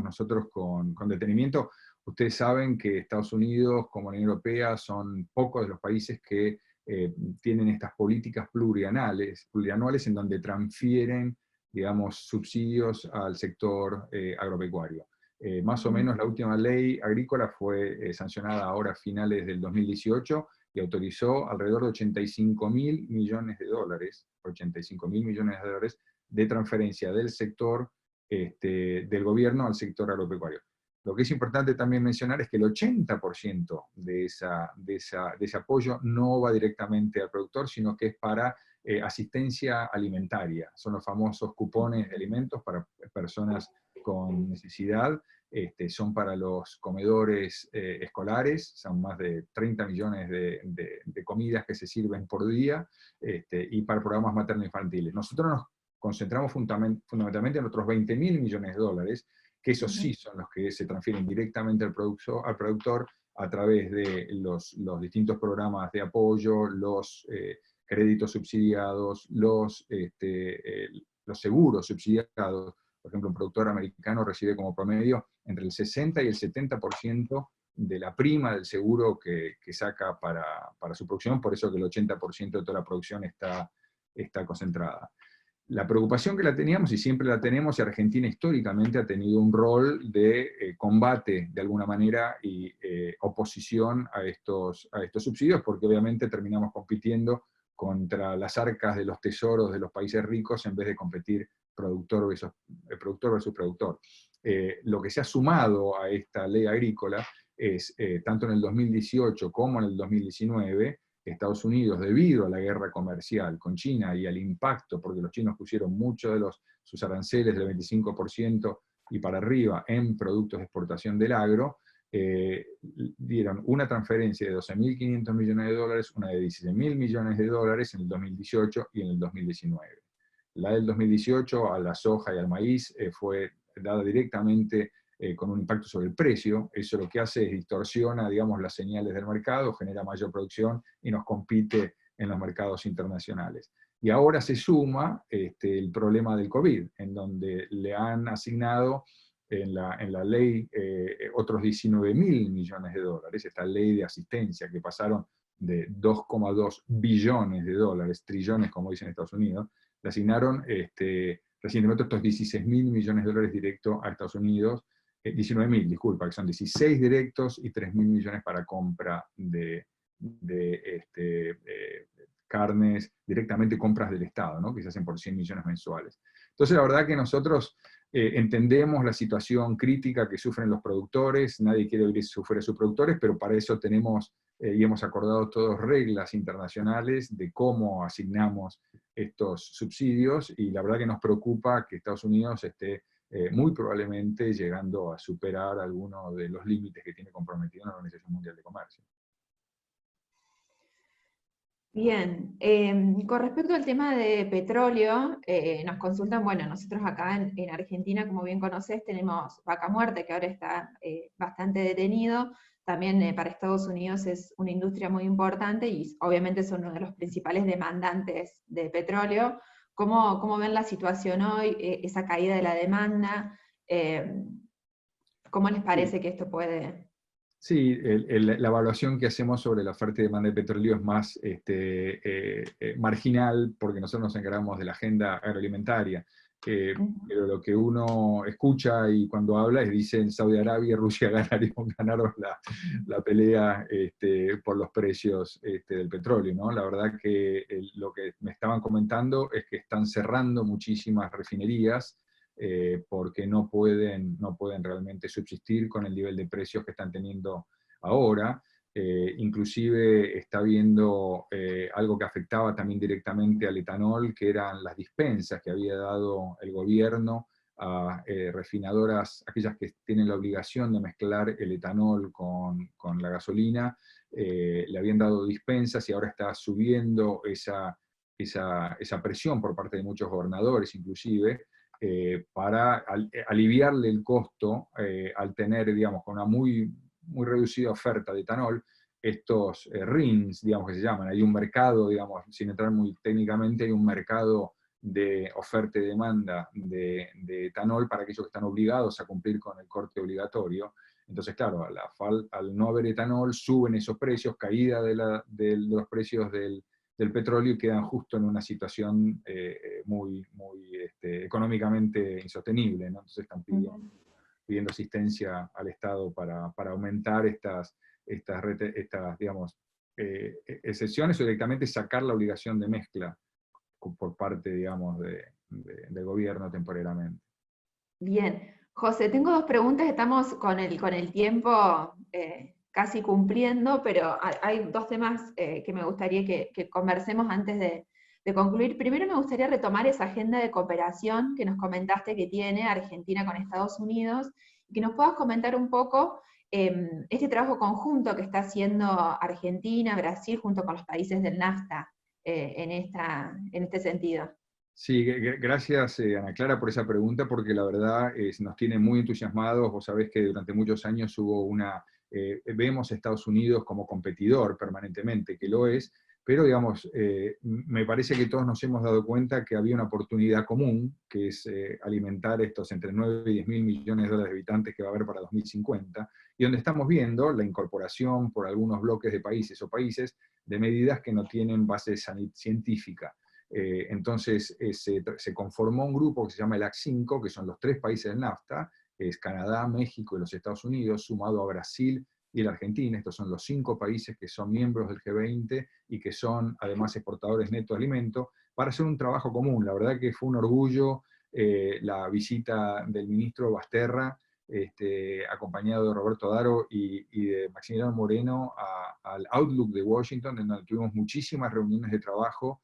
Speaker 1: nosotros con detenimiento. Ustedes saben que Estados Unidos, como la Unión Europea, son pocos de los países que tienen estas políticas plurianuales en donde transfieren, digamos, subsidios al sector agropecuario. Más o menos la última ley agrícola fue sancionada ahora a finales del 2018, y autorizó alrededor de 85.000 millones de dólares, 85.000 millones de dólares de transferencia del sector, del gobierno al sector agropecuario. Lo que es importante también mencionar es que el 80% de ese apoyo no va directamente al productor, sino que es para asistencia alimentaria. Son los famosos cupones de alimentos para personas con necesidad. Son para los comedores escolares, son más de 30 millones de comidas que se sirven por día, y para programas materno-infantiles. Nosotros nos concentramos fundamentalmente en otros 20.000 millones de dólares, que esos sí son los que se transfieren directamente al productor a través de los distintos programas de apoyo, los créditos subsidiados, los seguros subsidiados. Por ejemplo, un productor americano recibe como promedio entre el 60 y el 70% de la prima del seguro que saca para su producción, por eso que el 80% de toda la producción está concentrada. La preocupación que la teníamos, y siempre la tenemos, y Argentina históricamente ha tenido un rol de combate, de alguna manera, y oposición a estos subsidios, porque obviamente terminamos compitiendo contra las arcas de los tesoros de los países ricos en vez de competir productor versus productor. Lo que se ha sumado a esta ley agrícola es, tanto en el 2018 como en el 2019, Estados Unidos, debido a la guerra comercial con China y al impacto, porque los chinos pusieron muchos de sus aranceles del 25% y para arriba en productos de exportación del agro, dieron una transferencia de 12.500 millones de dólares, una de 16.000 millones de dólares en el 2018 y en el 2019. La del 2018 a la soja y al maíz fue dada directamente con un impacto sobre el precio. Eso lo que hace es distorsiona, digamos, las señales del mercado, genera mayor producción y nos compite en los mercados internacionales. Y ahora se suma el problema del COVID, en donde le han asignado en la ley otros 19.000 millones de dólares, esta ley de asistencia que pasaron de 2,2 billones de dólares, trillones como dicen en Estados Unidos, le asignaron recientemente estos 16.000 millones de dólares directos a Estados Unidos, 19.000, disculpa, que son 16 directos y 3.000 millones para compra de carnes, directamente compras del Estado, ¿no? Que se hacen por 100 millones mensuales. Entonces, la verdad que nosotros entendemos la situación crítica que sufren los productores, nadie quiere oír sufrir a sus productores, pero para eso tenemos y hemos acordado todas reglas internacionales de cómo asignamos estos subsidios, y la verdad que nos preocupa que Estados Unidos esté muy probablemente llegando a superar algunos de los límites que tiene comprometido en la Organización Mundial de Comercio.
Speaker 2: Bien, con respecto al tema de petróleo, nos consultan, bueno, nosotros acá en Argentina, como bien conocés, tenemos Vaca Muerta, que ahora está bastante detenido. También para Estados Unidos es una industria muy importante y obviamente son uno de los principales demandantes de petróleo. ¿Cómo ven la situación hoy, esa caída de la demanda? ¿Cómo les parece que esto puede...?
Speaker 1: Sí, la evaluación que hacemos sobre la oferta y demanda de petróleo es más marginal, porque nosotros nos encargamos de la agenda agroalimentaria. Pero lo que uno escucha y cuando habla es, dicen, Saudi Arabia y Rusia ganaron la pelea por los precios del petróleo, ¿no? La verdad que lo que me estaban comentando es que están cerrando muchísimas refinerías, porque no pueden realmente subsistir con el nivel de precios que están teniendo ahora. Inclusive está habiendo algo que afectaba también directamente al etanol, que eran las dispensas que había dado el gobierno a refinadoras, aquellas que tienen la obligación de mezclar el etanol con la gasolina, le habían dado dispensas y ahora está subiendo esa presión por parte de muchos gobernadores inclusive, para aliviarle el costo al tener, digamos, con una muy reducida oferta de etanol, estos RINs, digamos, que se llaman. Hay un mercado, digamos, sin entrar muy técnicamente, hay un mercado de oferta y demanda de etanol para aquellos que están obligados a cumplir con el corte obligatorio. Entonces, claro, al no haber etanol, suben esos precios, caída de los precios del petróleo, y quedan justo en una situación muy económicamente insostenible, ¿no? Entonces están pidiendo asistencia al Estado para aumentar estas digamos, excepciones, o directamente sacar la obligación de mezcla por parte, digamos, del gobierno temporalmente.
Speaker 2: Bien, José, tengo dos preguntas, estamos con el tiempo casi cumpliendo, pero hay dos temas que me gustaría que conversemos antes de concluir. Primero me gustaría retomar esa agenda de cooperación que nos comentaste que tiene Argentina con Estados Unidos, y que nos puedas comentar un poco este trabajo conjunto que está haciendo Argentina, Brasil, junto con los países del NAFTA en este sentido.
Speaker 1: Sí, gracias Ana Clara por esa pregunta, porque la verdad nos tiene muy entusiasmados. Vos sabés que durante muchos años vemos a Estados Unidos como competidor permanentemente, que lo es, pero digamos, me parece que todos nos hemos dado cuenta que había una oportunidad común, que es alimentar estos entre 9 y 10 mil millones de dólares de habitantes que va a haber para 2050, y donde estamos viendo la incorporación por algunos bloques de países o países de medidas que no tienen base científica. Entonces se conformó un grupo que se llama el AC5, que son los 3 países del NAFTA, que es Canadá, México y los Estados Unidos, sumado a Brasil y la Argentina. Estos son los 5 países que son miembros del G20 y que son además exportadores netos de alimentos, para hacer un trabajo común. La verdad que fue un orgullo la visita del ministro Basterra, acompañado de Roberto Daro y de Maximiliano Moreno al Outlook de Washington, en donde tuvimos muchísimas reuniones de trabajo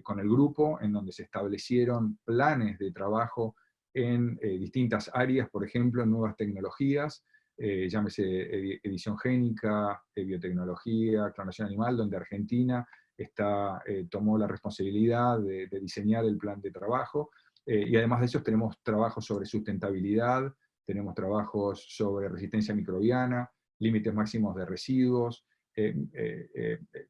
Speaker 1: con el grupo, en donde se establecieron planes de trabajo en distintas áreas, por ejemplo, en nuevas tecnologías, llámese edición génica, biotecnología, clonación animal, donde Argentina tomó la responsabilidad de diseñar el plan de trabajo, y además de eso tenemos trabajos sobre sustentabilidad, tenemos trabajos sobre resistencia microbiana, límites máximos de residuos,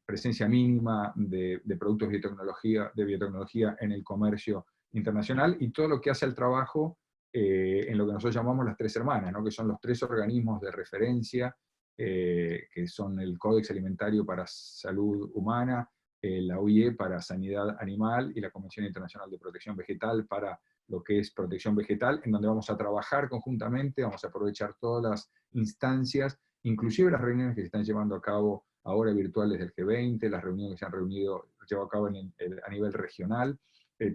Speaker 1: presencia mínima de productos de biotecnología en el comercio internacional, y todo lo que hace al trabajo en lo que nosotros llamamos las 3 hermanas, ¿no? Que son los 3 organismos de referencia, que son el Códex Alimentario para Salud Humana, la OIE para Sanidad Animal y la Convención Internacional de Protección Vegetal para lo que es protección vegetal, en donde vamos a trabajar conjuntamente, vamos a aprovechar todas las instancias, inclusive las reuniones que se están llevando a cabo ahora virtuales del G20, las reuniones que se han llevado a cabo a nivel regional,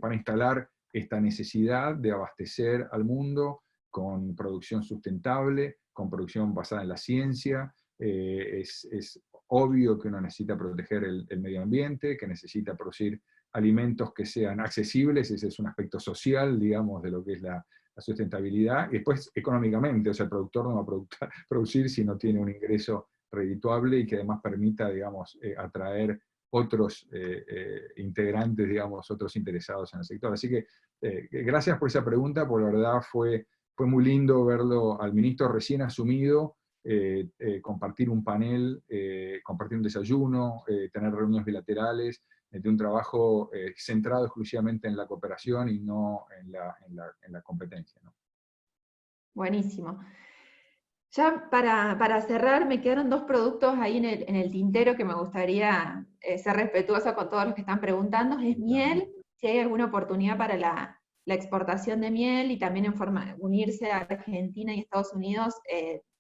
Speaker 1: para instalar esta necesidad de abastecer al mundo con producción sustentable, con producción basada en la ciencia. Es obvio que uno necesita proteger el medio ambiente, que necesita producir alimentos que sean accesibles, ese es un aspecto social, digamos, de lo que es la sustentabilidad, y después económicamente, o sea, el productor no va a producir si no tiene un ingreso redituable y que además permita, digamos, atraer otros integrantes, digamos, otros interesados en el sector. Así que gracias por esa pregunta, porque la verdad fue muy lindo verlo al ministro recién asumido, compartir un panel, compartir un desayuno, tener reuniones bilaterales, de un trabajo centrado exclusivamente en la cooperación y no en la competencia, ¿no?
Speaker 2: Buenísimo. Ya para cerrar, me quedaron 2 productos ahí en el tintero que me gustaría ser respetuosa con todos los que están preguntando. Es miel, si hay alguna oportunidad para la exportación de miel, y también unirse a Argentina y Estados Unidos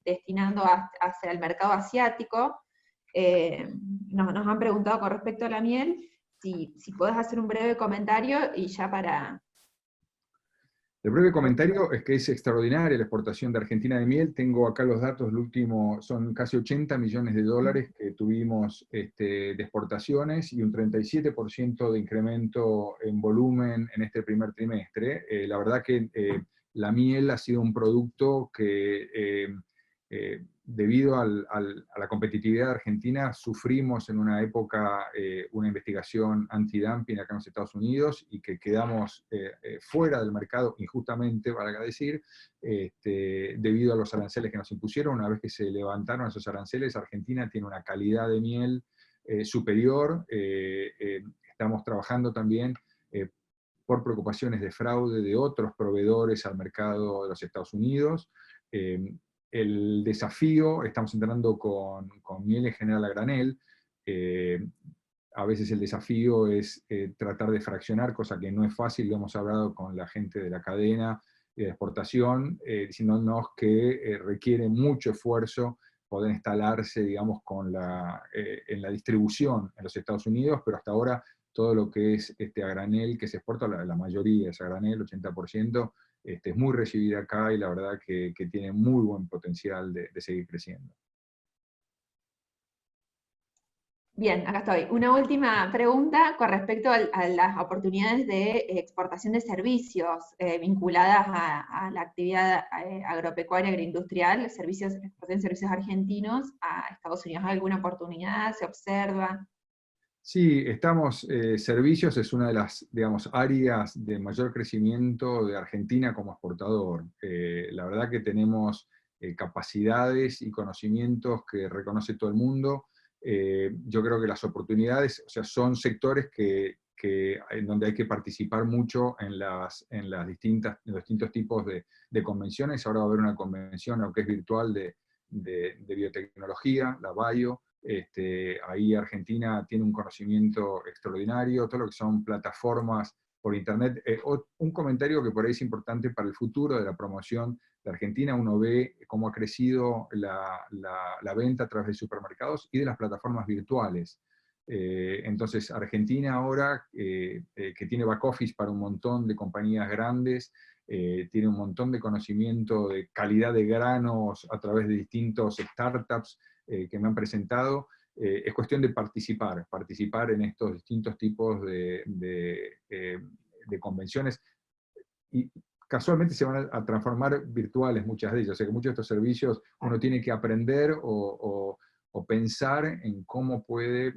Speaker 2: destinando hacia el mercado asiático. Nos han preguntado con respecto a la miel, si podés hacer un breve comentario y ya para...
Speaker 1: El breve comentario es que es extraordinaria la exportación de Argentina de miel. Tengo acá los datos, el último son casi 80 millones de dólares que tuvimos de exportaciones y un 37% de incremento en volumen en este primer trimestre. La verdad que la miel ha sido un producto que debido a la competitividad de Argentina, sufrimos en una época una investigación antidumping acá en los Estados Unidos y que quedamos fuera del mercado injustamente, valga decir, debido a los aranceles que nos impusieron. Una vez que se levantaron esos aranceles, Argentina tiene una calidad de miel superior. Estamos trabajando también por preocupaciones de fraude de otros proveedores al mercado de los Estados Unidos. El desafío, estamos entrando con miel en general a granel, a veces el desafío es tratar de fraccionar, cosa que no es fácil. Lo hemos hablado con la gente de la cadena de exportación, diciéndonos que requiere mucho esfuerzo poder instalarse, digamos, en la distribución en los Estados Unidos, pero hasta ahora todo lo que es a granel que se exporta, la mayoría es a granel, 80%, es muy recibida acá y la verdad que tiene muy buen potencial de seguir creciendo.
Speaker 2: Bien, acá estoy. Una última pregunta con respecto a las oportunidades de exportación de servicios vinculadas a la actividad agropecuaria, agroindustrial, exportación de servicios argentinos a Estados Unidos. ¿Hay alguna oportunidad? ¿Se observa?
Speaker 1: Sí, servicios es una de las, digamos, áreas de mayor crecimiento de Argentina como exportador. La verdad que tenemos capacidades y conocimientos que reconoce todo el mundo. Yo creo que las oportunidades, o sea, son sectores en donde hay que participar mucho en los distintos tipos de convenciones. Ahora va a haber una convención, aunque es virtual, de biotecnología, la BIO. Ahí Argentina tiene un conocimiento extraordinario, todo lo que son plataformas por Internet. Un comentario que por ahí es importante para el futuro de la promoción de Argentina. Uno ve cómo ha crecido la venta a través de supermercados y de las plataformas virtuales. Entonces, Argentina ahora, que tiene back office para un montón de compañías grandes, tiene un montón de conocimiento de calidad de granos a través de distintos startups que me han presentado. Es cuestión de participar en estos distintos tipos de convenciones, y casualmente se van a transformar virtuales muchas de ellas, o sea que muchos de estos servicios uno tiene que aprender o pensar en cómo puede,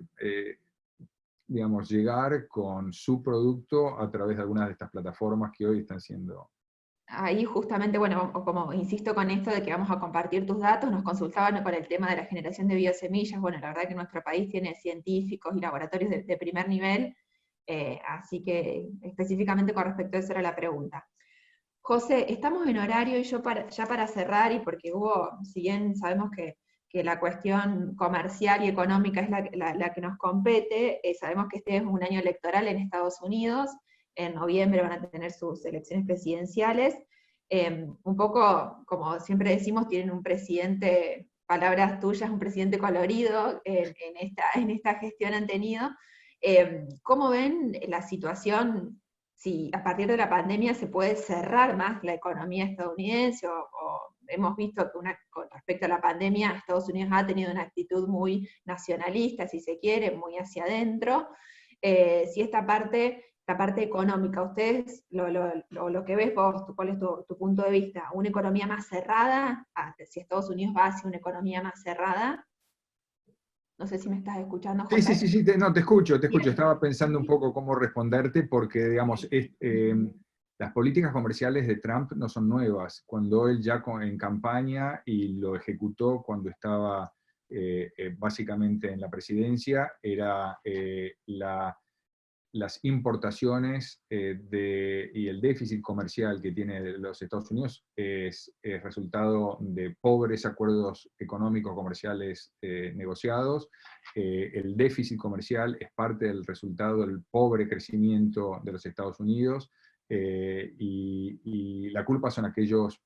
Speaker 1: digamos, llegar con su producto a través de algunas de estas plataformas que hoy están siendo...
Speaker 2: Ahí justamente, bueno, como insisto con esto de que vamos a compartir tus datos, nos consultaban con el tema de la generación de biosemillas. Bueno, la verdad que nuestro país tiene científicos y laboratorios de primer nivel, así que específicamente con respecto a eso era la pregunta. José, estamos en horario y yo ya para cerrar, y porque si bien sabemos que la cuestión comercial y económica es la que nos compete, sabemos que este es un año electoral en Estados Unidos. En noviembre van a tener sus elecciones presidenciales. Un poco, como siempre decimos, tienen un presidente, palabras tuyas, un presidente colorido en esta gestión han tenido. ¿Cómo ven la situación, si a partir de la pandemia se puede cerrar más la economía estadounidense, o hemos visto que con respecto a la pandemia Estados Unidos ha tenido una actitud muy nacionalista, si se quiere, muy hacia adentro? Si esta parte, la parte económica, ustedes, lo que ves vos, ¿cuál es tu punto de vista? ¿Una economía más cerrada? Si Estados Unidos va hacia una economía más cerrada. No sé si me estás escuchando,
Speaker 1: Sí, sí,
Speaker 2: José.
Speaker 1: sí, sí, no, te escucho.
Speaker 2: Bien.
Speaker 1: Estaba pensando un poco cómo responderte porque, digamos, las políticas comerciales de Trump no son nuevas. Cuando él ya en campaña y lo ejecutó cuando estaba básicamente en la presidencia, era las importaciones y el déficit comercial que tiene los Estados Unidos es resultado de pobres acuerdos económicos comerciales negociados. El déficit comercial es parte del resultado del pobre crecimiento de los Estados Unidos, y la culpa son aquellos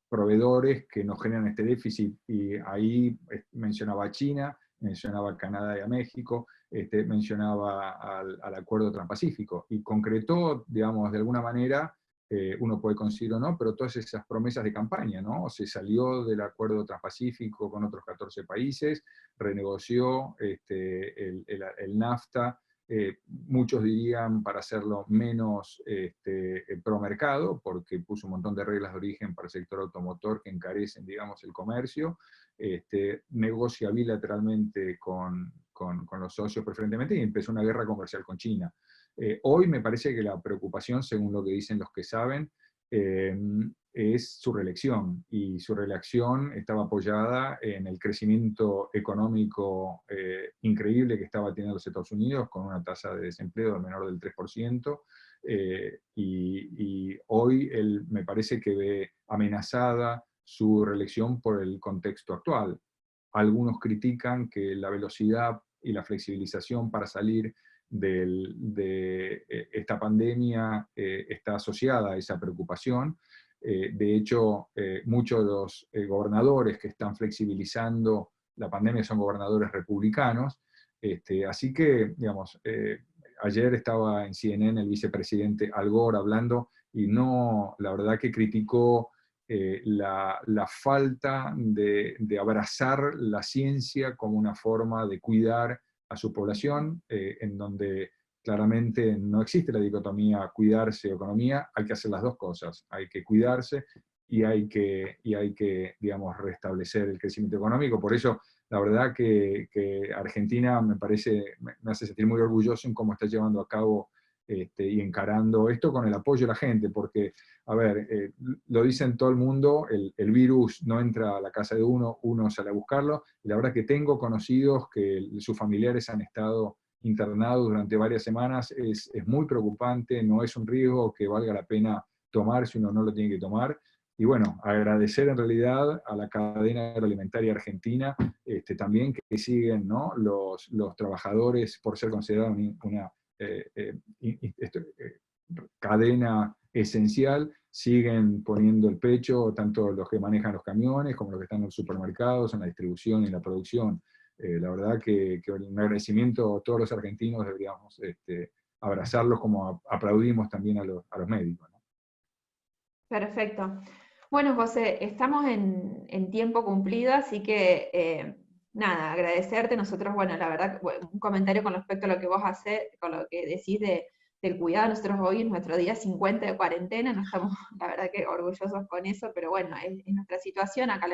Speaker 1: proveedores que nos generan este déficit, y ahí mencionaba a China, mencionaba a Canadá y a México, mencionaba al Acuerdo Transpacífico, y concretó, digamos, de alguna manera, uno puede coincidir o no, pero todas esas promesas de campaña, ¿no? Se salió del Acuerdo Transpacífico con otros 14 países, renegoció el NAFTA, muchos dirían para hacerlo menos pro mercado, porque puso un montón de reglas de origen para el sector automotor que encarecen, digamos, el comercio, negocia bilateralmente con los socios preferentemente, y empezó una guerra comercial con China. Hoy me parece que la preocupación, según lo que dicen los que saben, es su reelección, y su reelección estaba apoyada en el crecimiento económico increíble que estaba teniendo los Estados Unidos, con una tasa de desempleo de menor del 3%, y hoy él me parece que ve amenazada su reelección por el contexto actual. Algunos critican que la velocidad y la flexibilización para salir de esta pandemia está asociada a esa preocupación. De hecho, muchos de los gobernadores que están flexibilizando la pandemia son gobernadores republicanos. Así que, digamos, ayer estaba en CNN el vicepresidente Al Gore hablando, y no, la verdad que criticó la falta de abrazar la ciencia como una forma de cuidar a su población, en donde claramente no existe la dicotomía cuidarse o economía. Hay que hacer las dos cosas, hay que cuidarse y hay que, digamos, restablecer el crecimiento económico. Por eso, la verdad que Argentina me hace sentir muy orgulloso en cómo está llevando a cabo y encarando esto con el apoyo de la gente, porque, a ver, lo dicen todo el mundo, el virus no entra a la casa de uno sale a buscarlo, y la verdad que tengo conocidos que sus familiares han estado internados durante varias semanas. Es muy preocupante, no es un riesgo que valga la pena tomar si uno no lo tiene que tomar. Y bueno, agradecer en realidad a la cadena agroalimentaria argentina, también que siguen, ¿no?, los trabajadores por ser considerados una cadena esencial, siguen poniendo el pecho, tanto los que manejan los camiones como los que están en los supermercados, en la distribución y en la producción. La verdad que un agradecimiento a todos los argentinos, deberíamos abrazarlos como aplaudimos también a los médicos, ¿no?
Speaker 2: Perfecto. Bueno, José, estamos en tiempo cumplido, así que nada, agradecerte. Nosotros, bueno, la verdad, un comentario con respecto a lo que vos hacés, con lo que decís del cuidado. Nosotros hoy es nuestro día 50 de cuarentena, no estamos, la verdad, que orgullosos con eso, pero bueno, es nuestra situación. Acá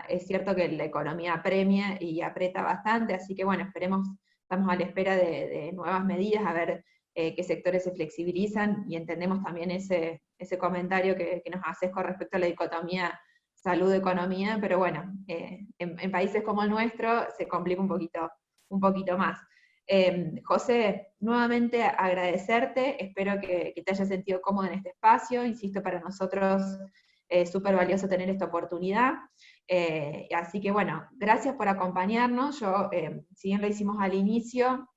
Speaker 2: es cierto que la economía apremia y aprieta bastante, así que bueno, esperemos, estamos a la espera de nuevas medidas, a ver qué sectores se flexibilizan, y entendemos también ese comentario que nos haces con respecto a la dicotomía salud-economía, pero bueno, en países como el nuestro se complica un poquito más. José, nuevamente agradecerte, espero que te hayas sentido cómodo en este espacio, insisto, para nosotros es súper valioso tener esta oportunidad, así que bueno, gracias por acompañarnos. Yo, si bien lo hicimos al inicio,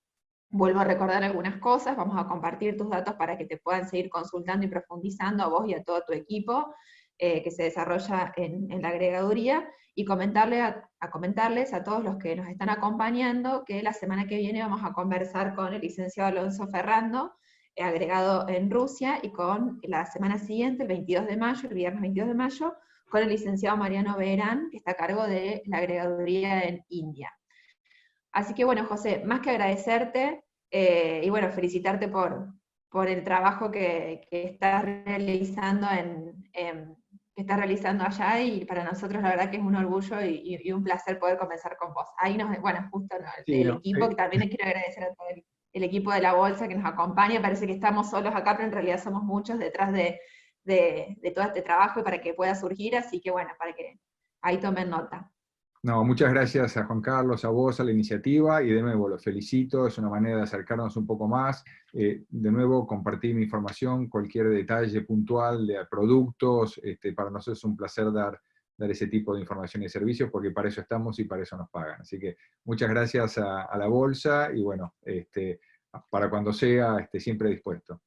Speaker 2: vuelvo a recordar algunas cosas. Vamos a compartir tus datos para que te puedan seguir consultando y profundizando a vos y a todo tu equipo que se desarrolla en la agregaduría, y comentarles a todos los que nos están acompañando que la semana que viene vamos a conversar con el licenciado Alonso Ferrando, agregado en Rusia, y con la semana siguiente, el 22 de mayo, el viernes 22 de mayo, con el licenciado Mariano Behrán, que está a cargo de la agregaduría en India. Así que bueno, José, más que agradecerte, y bueno, felicitarte por el trabajo que estás realizando que estás realizando allá, y para nosotros la verdad que es un orgullo y un placer poder conversar con vos. Ahí bueno, justo ¿no?
Speaker 1: Sí,
Speaker 2: el
Speaker 1: no,
Speaker 2: equipo, que también les quiero agradecer a todo el equipo de la Bolsa que nos acompaña. Parece que estamos solos acá, pero en realidad somos muchos detrás de todo este trabajo, y para que pueda surgir, así que bueno, para que ahí tomen nota.
Speaker 1: no, muchas gracias a Juan Carlos, a vos, a la iniciativa, y de nuevo los felicito, es una manera de acercarnos un poco más. De nuevo, compartir mi información, cualquier detalle puntual de productos, para nosotros es un placer dar ese tipo de información y servicios, porque para eso estamos y para eso nos pagan. Así que muchas gracias a la Bolsa, y bueno, para cuando sea, siempre dispuesto.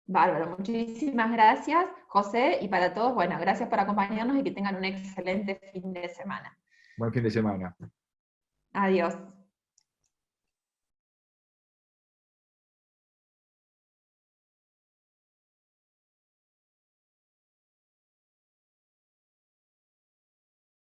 Speaker 2: Bárbaro, muchísimas gracias, José, y para todos, bueno, gracias por acompañarnos y que tengan un excelente fin de semana.
Speaker 1: Buen fin de semana.
Speaker 2: Adiós.